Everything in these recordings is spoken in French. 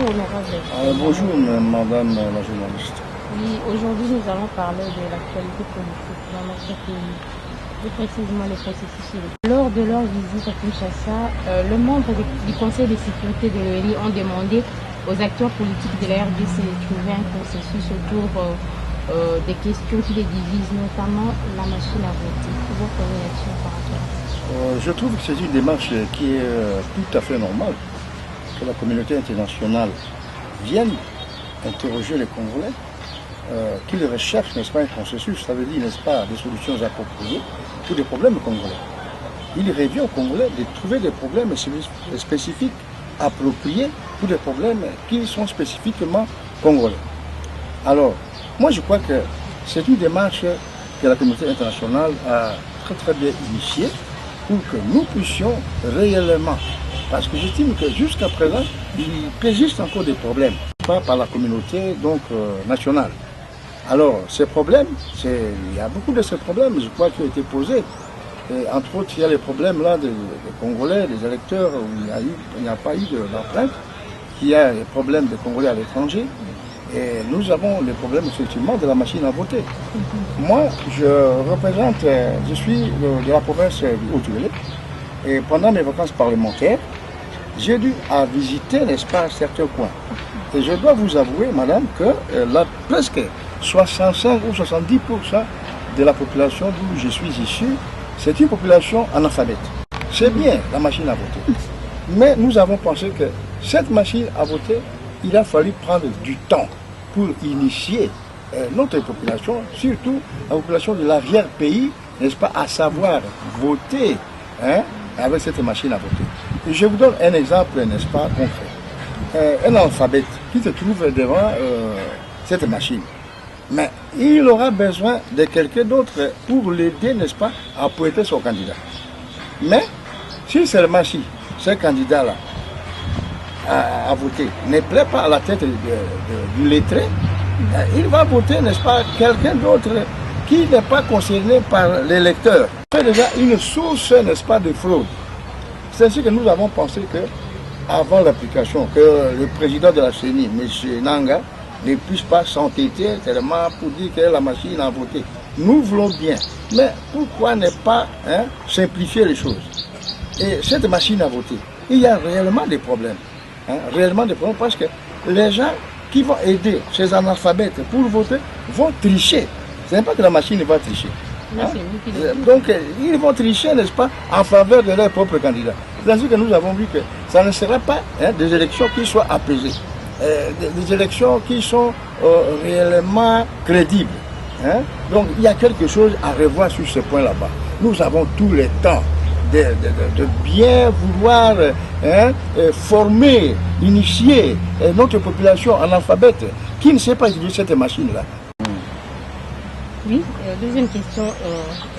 Bonjour, honorable. Bonjour, madame la journaliste. Oui, aujourd'hui nous allons parler de l'actualité politique dans notre pays, plus précisément les processus électoraux. Lors de leur visite à Kinshasa, le membre du Conseil de sécurité de l'ONU ont demandé aux acteurs politiques de la RDC de trouver un consensus autour des questions qui les divisent, notamment la machine à voter. Votre réaction par rapport à ça? Je trouve que c'est une démarche qui est tout à fait normale, que la communauté internationale vienne interroger les Congolais, qu'ils recherchent, n'est-ce pas, un consensus, ça veut dire, n'est-ce pas, des solutions appropriées pour des problèmes congolais. Il revient aux Congolais de trouver des problèmes spécifiques, appropriés pour des problèmes qui sont spécifiquement congolais. Alors, moi je crois que c'est une démarche que la communauté internationale a très bien initiée pour que nous puissions réellement, parce que j'estime que jusqu'à présent, il persiste encore des problèmes, pas par la communauté donc nationale. Alors, ces problèmes, il y a beaucoup de ces problèmes, je crois, qui ont été posés. Et entre autres, il y a les problèmes là des Congolais, des électeurs, où il n'y a pas eu d'empreinte. Il y a les problèmes des Congolais à l'étranger. Et nous avons les problèmes effectivement de la machine à voter. Moi, je suis de la province du Haut-Uélé. Et pendant mes vacances parlementaires, j'ai dû visiter, n'est-ce pas, certains coins. Et je dois vous avouer, madame, que presque 65 ou 70% de la population d'où je suis issu, c'est une population analphabète. C'est bien la machine à voter. Mais nous avons pensé que cette machine à voter, il a fallu prendre du temps pour initier notre population, surtout la population de l'arrière-pays, n'est-ce pas, à savoir voter avec cette machine à voter. Et je vous donne un exemple, n'est-ce pas, concret. Un analphabète qui se trouve devant cette machine. Mais il aura besoin de quelqu'un d'autre pour l'aider, n'est-ce pas, à pointer son candidat. Mais si seulement si ce candidat-là à voter ne plaît pas à la tête du lettré, il va voter, n'est-ce pas, quelqu'un d'autre qui n'est pas concerné par l'électeur. C'est déjà une source, n'est-ce pas, de fraude. C'est ainsi que nous avons pensé que, avant l'application, que le président de la CENI, M. Nanga, ne puisse pas s'entêter tellement pour dire que la machine a voté. Nous voulons bien, mais pourquoi ne pas simplifier les choses? Et cette machine à voter, il y a réellement des problèmes. Réellement des problèmes parce que les gens qui vont aider ces analphabètes pour voter vont tricher. Ce n'est pas que la machine va tricher. Donc ils vont tricher, n'est-ce pas, en faveur de leur propre candidat. C'est ainsi que nous avons vu que ça ne sera pas des élections qui soient apaisées. Des élections qui sont réellement crédibles. Donc il y a quelque chose à revoir sur ce point là-bas. Nous avons tout le temps de bien vouloir former, initier notre population analphabète qui ne sait pas utiliser cette machine-là. Oui, deuxième question,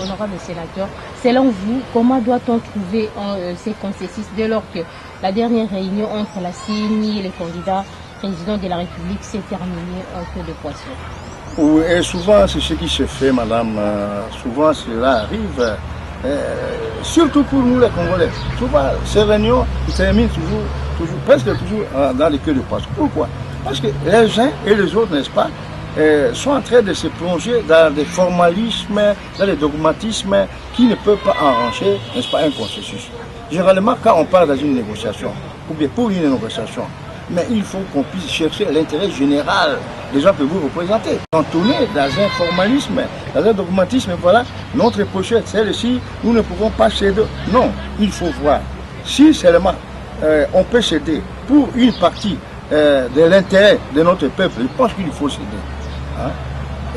honorable sénateur. Selon vous, comment doit-on trouver ces consensus dès lors que la dernière réunion entre la CENI et les candidats président de la République s'est terminée en queue de poisson? Oui, et souvent c'est ce qui se fait, madame. Souvent cela arrive, surtout pour nous les Congolais. Souvent ces réunions se terminent presque toujours dans les queues de poisson. Pourquoi? Parce que les uns et les autres, n'est-ce pas, sont en train de se plonger dans des formalismes, dans des dogmatismes qui ne peuvent pas arranger, n'est-ce pas, un consensus. Généralement, quand on parle dans une négociation, ou bien pour une négociation, mais il faut qu'on puisse chercher l'intérêt général des gens que vous représentez. Quand on est dans un formalisme, dans un dogmatisme, voilà, notre pochette, celle-ci, nous ne pouvons pas céder. Non, il faut voir. Si seulement on peut céder pour une partie de l'intérêt de notre peuple, je pense qu'il faut céder.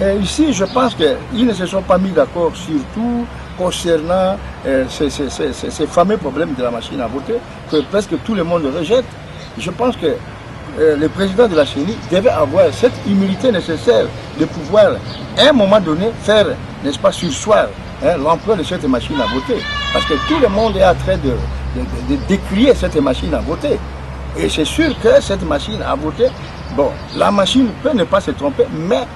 Et ici, je pense qu'ils ne se sont pas mis d'accord surtout concernant ces fameux problèmes de la machine à voter, que presque tout le monde rejette. Je pense que le président de la CENI devait avoir cette humilité nécessaire de pouvoir, à un moment donné, faire, n'est-ce pas, sursoir l'emploi de cette machine à voter. Parce que tout le monde est en train de décrier cette machine à voter. Et c'est sûr que cette machine à voter, bon, la machine peut ne pas se tromper, mais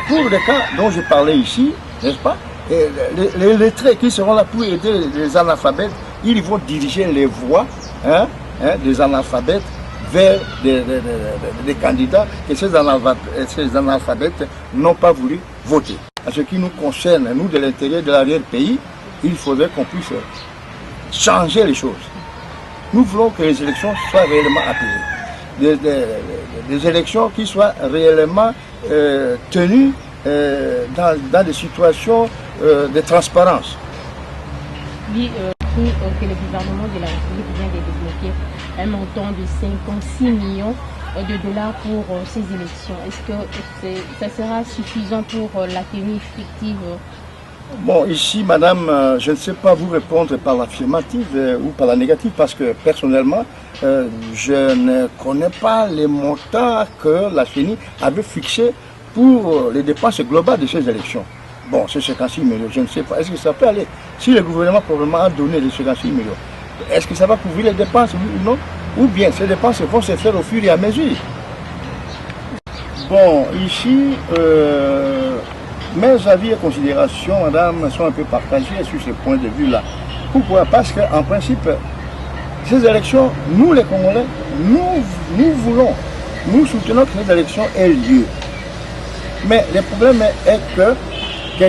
pour les cas dont je parlais ici, n'est-ce pas, les lettrés qui seront là pour aider les analphabètes, ils vont diriger les voix des analphabètes vers des candidats que ces analphabètes n'ont pas voulu voter. En ce qui nous concerne, nous de l'intérieur de l'arrière-pays, il faudrait qu'on puisse changer les choses. Nous voulons que les élections soient réellement apaisées. Des élections qui soient réellement tenues dans des situations de transparence. Oui, que le gouvernement de la République vient de débloquer un montant de 56 millions de dollars pour ces élections. Est-ce que ça sera suffisant pour la tenue effective? Bon, ici, madame, je ne sais pas vous répondre par l'affirmative ou par la négative parce que personnellement, je ne connais pas les montants que la CENI avait fixés pour les dépenses globales de ces élections. Bon, c'est 56 millions, je ne sais pas. Est-ce que ça peut aller? Si le gouvernement probablement a donné les 56 millions, est-ce que ça va couvrir les dépenses, oui ou non? Ou bien ces dépenses vont se faire au fur et à mesure? Bon, ici, mes avis et considérations, madame, sont un peu partagés sur ce point de vue-là. Pourquoi? Parce qu'en principe, ces élections, nous les Congolais, nous voulons, nous soutenons que ces élections aient lieu. Mais le problème est que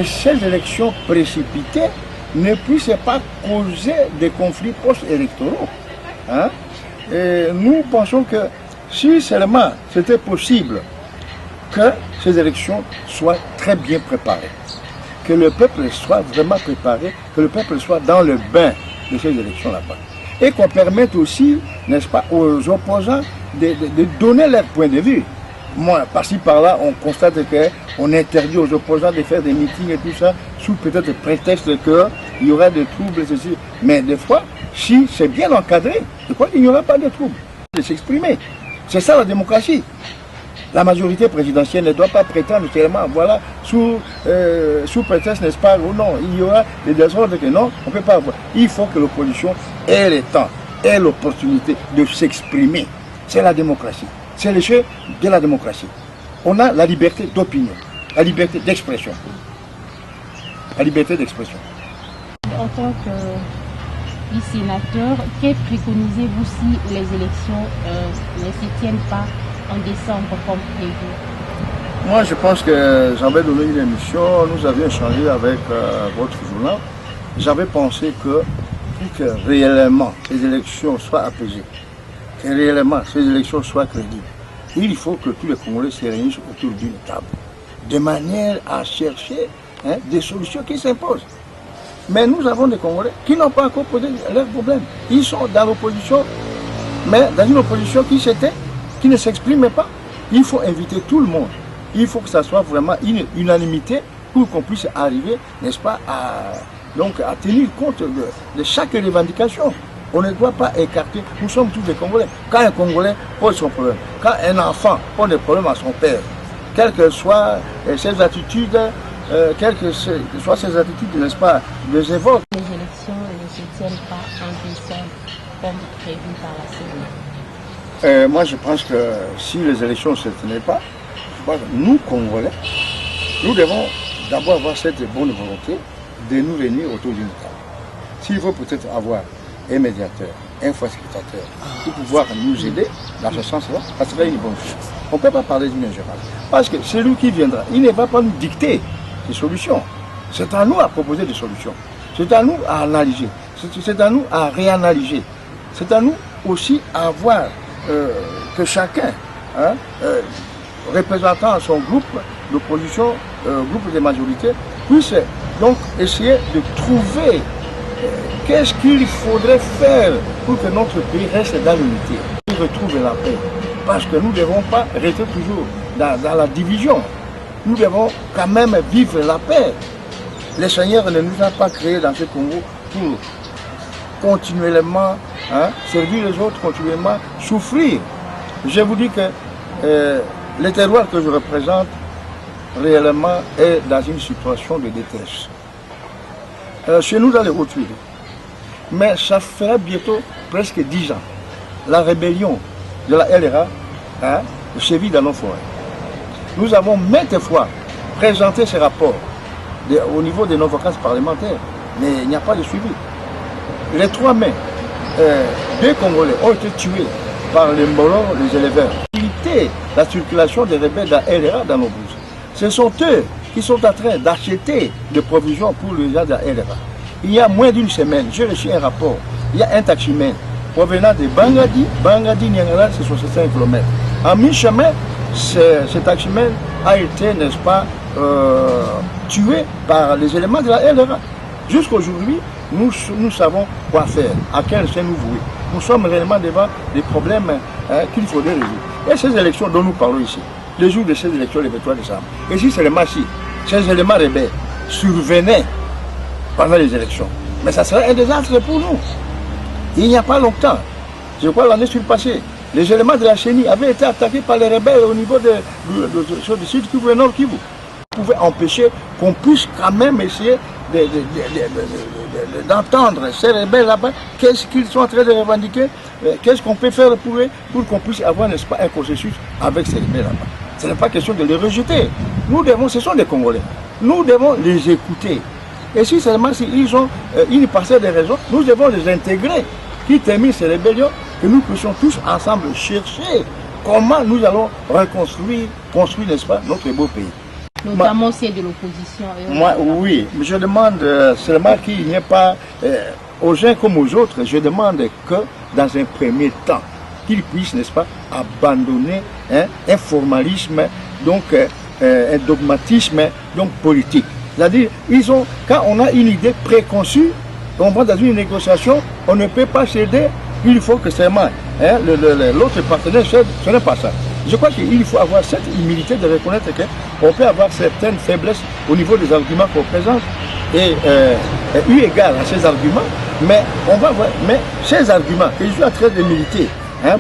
ces élections précipitées ne puissent pas causer des conflits post-électoraux. Hein? Et nous pensons que si seulement c'était possible que ces élections soient très bien préparées, que le peuple soit vraiment préparé, que le peuple soit dans le bain de ces élections là-bas. Et qu'on permette aussi, n'est-ce pas, aux opposants de donner leur point de vue. Moi, par-ci par-là, on constate qu'on interdit aux opposants de faire des meetings et tout ça, sous peut-être prétexte qu'il y aura des troubles, ceci. Mais des fois, si c'est bien encadré, je crois qu'il n'y aura pas de troubles. De s'exprimer. C'est ça la démocratie. La majorité présidentielle ne doit pas prétendre seulement, voilà, sous prétexte, n'est-ce pas, ou non, il y aura des désordres que non, on ne peut pas avoir. Il faut que l'opposition ait le temps, ait l'opportunité de s'exprimer. C'est la démocratie. C'est le jeu de la démocratie. On a la liberté d'opinion, la liberté d'expression. La liberté d'expression. En tant que sénateur, que préconisez-vous si les élections ne se tiennent pas en décembre comme prévu? Moi, je pense que j'avais donné une émission, nous avions échangé avec votre journal. J'avais pensé que pour que réellement ces élections soient apaisées, que réellement ces élections soient crédibles, il faut que tous les Congolais se réunissent autour d'une table, de manière à chercher des solutions qui s'imposent. Mais nous avons des Congolais qui n'ont pas encore posé leurs problèmes. Ils sont dans l'opposition, mais dans une opposition qui ne s'exprime pas. Il faut inviter tout le monde. Il faut que ça soit vraiment une unanimité pour qu'on puisse arriver, n'est-ce pas, à tenir compte de chaque revendication. On ne doit pas écarter, nous sommes tous des Congolais. Quand un Congolais pose son problème, quand un enfant pose des problèmes à son père, quelles que soient ses attitudes, n'est-ce pas, les évoque. Les élections ne se tiennent pas en décembre comme prévu par la CENI. Moi, je pense que si les élections ne se tenaient pas, nous, Congolais, nous devons d'abord avoir cette bonne volonté de nous réunir autour d'une table. S'il faut peut-être avoir un médiateur, un facilitateur, pour pouvoir nous aider dans ce sens-là, ça serait une bonne chose. On ne peut pas parler d'une ingérence. Parce que celui qui viendra, il ne va pas nous dicter des solutions. C'est à nous à proposer des solutions. C'est à nous à analyser. C'est à nous à réanalyser. C'est à nous aussi à voir que chacun, représentant son groupe d'opposition, groupe de majorité, puisse donc essayer de trouver qu'est-ce qu'il faudrait faire pour que notre pays reste dans l'unité, qu'il retrouve la paix. Parce que nous ne devons pas rester toujours dans la division. Nous devons quand même vivre la paix. Le Seigneur ne nous a pas créés dans ce Congo pour continuellement servir les autres, continuellement souffrir. Je vous dis que le terroir que je représente réellement est dans une situation de détresse. Chez nous dans les Hautes-Tuileries. Mais ça fera bientôt presque 10 ans. La rébellion de la LRA sévit dans nos forêts. Nous avons maintes fois présenté ces rapports au niveau de nos vacances parlementaires, mais il n'y a pas de suivi. Les 3 mai, 2 Congolais ont été tués par les Mbolo, les éleveurs. Éviter la circulation des rebelles d'ALRA dans nos bourses. Ce sont eux qui sont en train d'acheter des provisions pour les gens de l'ALRA. Il y a moins d'une semaine, j'ai reçu un rapport. Il y a un taximan provenant de Bangadi Niangara, c'est 65 km. En mi-chemin, ce taximan a été, n'est-ce pas, tué par les éléments de la LRA. Jusqu'aujourd'hui, nous savons quoi faire, à quel chien nous vouer. Nous sommes réellement devant des problèmes qu'il faudrait résoudre. Et ces élections dont nous parlons ici, le jour de ces élections, le 23 décembre, et si seulement si ces éléments rebelles survenaient pendant les élections, mais ça serait un désastre pour nous. Il n'y a pas longtemps, je crois l'année surpassée, les éléments de la chenille avaient été attaqués par les rebelles au niveau du Sud Kivu et Nord Kivu. Vous pouvez empêcher qu'on puisse quand même essayer d'entendre ces rebelles là-bas, qu'est-ce qu'ils sont en train de revendiquer, qu'est-ce qu'on peut faire pour eux, pour qu'on puisse avoir, n'est-ce pas, un processus avec ces rebelles là-bas. Ce n'est pas question de les rejeter. Nous devons, ce sont des Congolais, nous devons les écouter. Et si seulement s'ils ont une parcelle de raisons, nous devons les intégrer, qui terminent ces rébellions, que nous puissions tous ensemble chercher comment nous allons reconstruire, construire, n'est-ce pas, notre beau pays. Notamment celle de l'opposition. Moi, oui, mais je demande seulement qu'il n'y ait pas, aux uns comme aux autres, je demande que, dans un premier temps, qu'ils puissent, n'est-ce pas, abandonner un formalisme, donc un dogmatisme donc, politique. C'est-à-dire, quand on a une idée préconçue, on va dans une négociation, on ne peut pas céder, il faut que seulement l'autre partenaire cède, ce n'est pas ça. Je crois qu'il faut avoir cette humilité de reconnaître qu'on peut avoir certaines faiblesses au niveau des arguments qu'on présente, et eu égard à ces arguments, mais on va voir, mais ces arguments que je suis en train de militer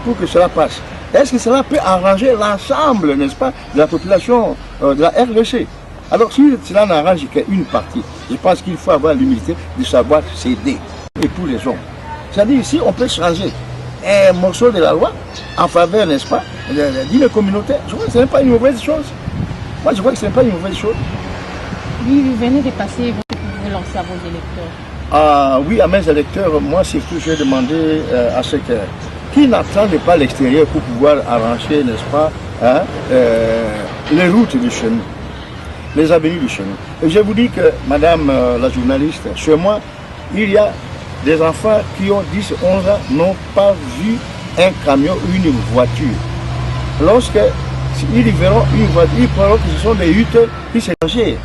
pour que cela passe, est-ce que cela peut arranger l'ensemble, n'est-ce pas, de la population de la RDC? Alors si cela n'arrange qu'une partie, je pense qu'il faut avoir l'humilité de savoir céder, et pour les hommes. C'est-à-dire, si on peut changer un morceau de la loi en faveur, n'est-ce pas, d'une communauté, je crois que ce n'est pas une mauvaise chose. Moi, je crois que ce n'est pas une mauvaise chose. Oui, vous venez de passer, vous pouvez lancer à vos électeurs. Ah, oui, à mes électeurs, moi, surtout, je vais demander à ceux qui n'attendent pas l'extérieur pour pouvoir arranger, n'est-ce pas, les routes du chemin, les avenues du chemin. Et je vous dis que, madame la journaliste, chez moi, il y a des enfants qui ont 10, 11 ans, n'ont pas vu un camion ou une voiture. Lorsqu'ils verront une voiture, ils croiront que ce sont des huttes qui s'est changées.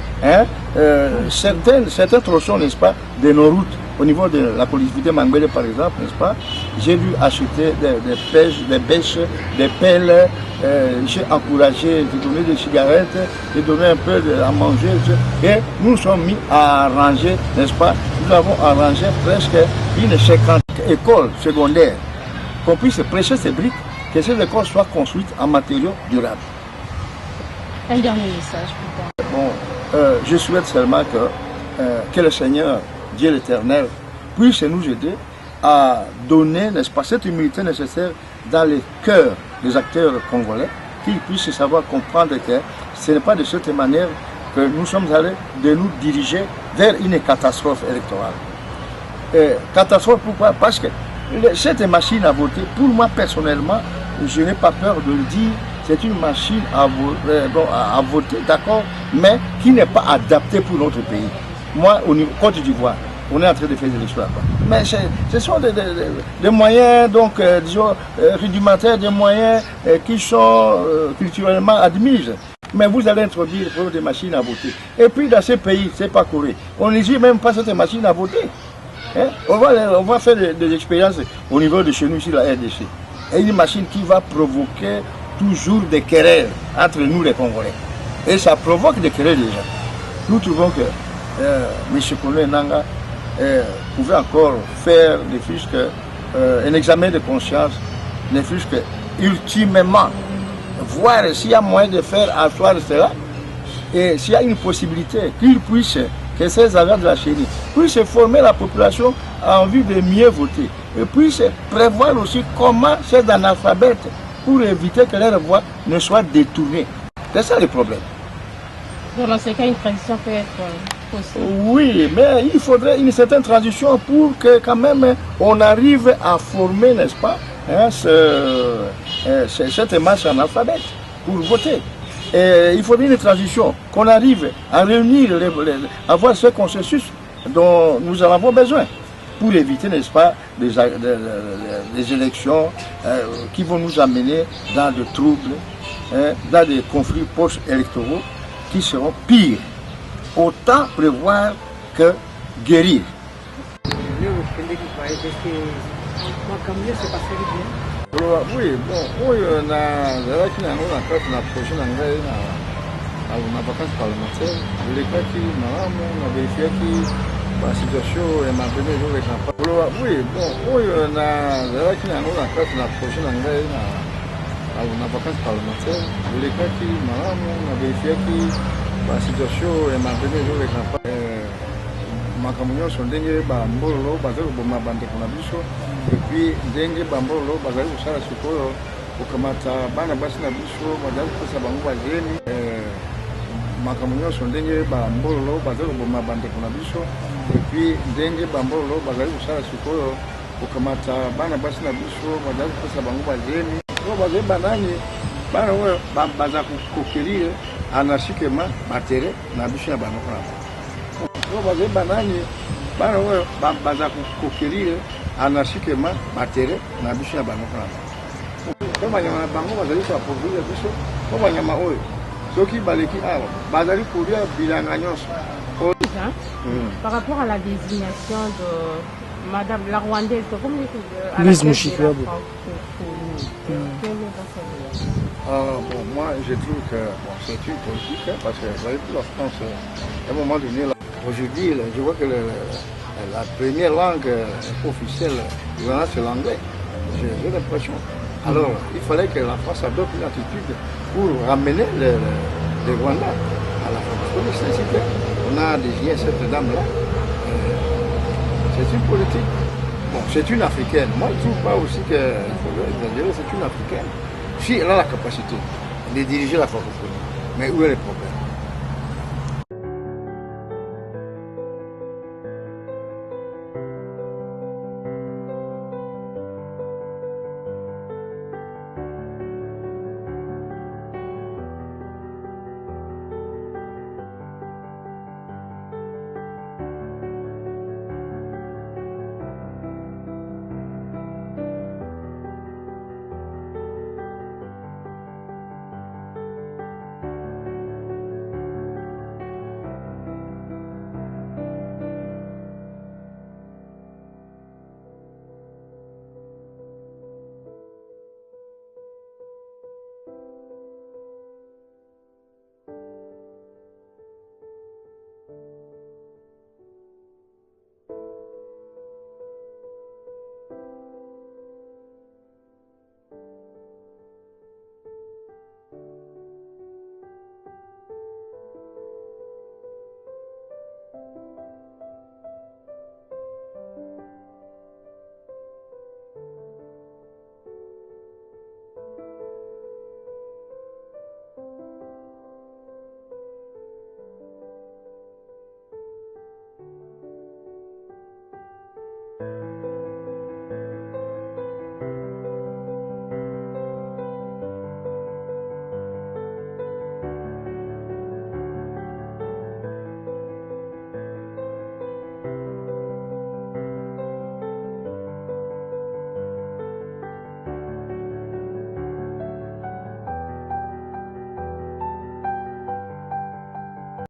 Certains tronçons, n'est-ce pas, de nos routes, au niveau de la collectivité Mangwele par exemple, n'est-ce pas, j'ai dû acheter des bêches, des pelles, j'ai encouragé, j'ai donné des cigarettes, j'ai donné un peu à manger, et nous nous sommes mis à arranger, n'est-ce pas, nous avons arrangé presque une 50 écoles secondaires, qu'on puisse prêcher ces briques, que ces écoles soient construites en matériaux durables. Un dernier message plus tard. Bon, je souhaite seulement que le Seigneur, Dieu l'Éternel, puisse nous aider à donner, n'est-ce pas, cette humilité nécessaire dans les cœurs des acteurs congolais, qu'ils puissent savoir comprendre que ce n'est pas de cette manière que nous sommes allés de nous diriger vers une catastrophe électorale. Catastrophe pourquoi? Parce que cette machine à voter, pour moi personnellement, je n'ai pas peur de le dire, c'est une machine à voter, d'accord, mais qui n'est pas adaptée pour notre pays. Moi, au niveau Côte d'Ivoire, on est en train de faire des élections là-bas. Mais ce sont des moyens, donc, disons, rudimentaires, des moyens qui sont culturellement admis. Mais vous allez introduire des machines à voter. Et puis, dans ces pays, c'est pas Corée. On n'exige même pas cette machine à voter. On va faire des expériences au niveau de chez nous, ici, la RDC. Et une machine qui va provoquer toujours des querelles entre nous, les Congolais. Et ça provoque des querelles déjà. Nous trouvons que M. Kolo Nanga pouvait encore faire ne fût-ce un examen de conscience, ne fût-ce que ultimement voir s'il y a moyen de faire asseoir cela et s'il y a une possibilité qu'il puisse, que ces agents de la chenille puissent former la population en vue de mieux voter et puissent prévoir aussi comment ces analphabètes pour éviter que leur voix ne soit détournée. C'est ça le problème. Dans ce cas, une transition peut être possible. Oui, mais il faudrait une certaine transition pour que quand même on arrive à former, n'est-ce pas, hein, cette masse analphabète pour voter. Et il faut une transition, qu'on arrive à réunir, à avoir ce consensus dont nous en avons besoin pour éviter, n'est-ce pas, des élections qui vont nous amener dans des troubles, hein, dans des conflits post-électoraux qui seront pires. Autant prévoir que guérir. Oui, bon, oui, on a projet na vacances parlementaires, les cas qui on a vérifié la situation est maintenue avec la oui, bon, oui, on a projet na vacances parlementaires, les cas qui on a vérifié la situation est maintenue avec la makamunyo sondenge bambolo bazali koboma bandeko na biso epuis ndenge bambolo bazali kosala sikoyo kokamata bana basi na biso bazali kopesa bango bazemi makamunyo sondenge bambolo bazali koboma bandeko na biso epuis ndenge bambolo bazali kosala sikoyo kokamata bana basi na biso bazali kopesa bango bazemi oyo bazali banani bana oyo baza kokelire anarchiquement batere na biso ya banoko na oyo bazali banani bana oyo baza kokelire anarchiquement batere na biso ya banoko na po banyama na bango bazali koapprovisionner biso po banyama oyo soki baleki awa bazali kolia bilanga nyonso. Par rapport à la désignation de Madame la Rwandaise, comment Louise Mushikiwabo. Bon, moi je trouve que bon, c'est une politique hein, parce que vous avez vu la France à un moment donné, aujourd'hui je vois que la première langue officielle c'est l'anglais, j'ai l'impression. Alors il fallait que la France adopte une attitude pour ramener les Rwandais à la francophonie. On a désigné cette dame-là. C'est une politique. Bon, c'est une africaine. Moi, je ne trouve pas aussi qu'il faut exagérer, c'est une africaine. Si elle a la capacité de diriger la francophonie, mais où est le problème?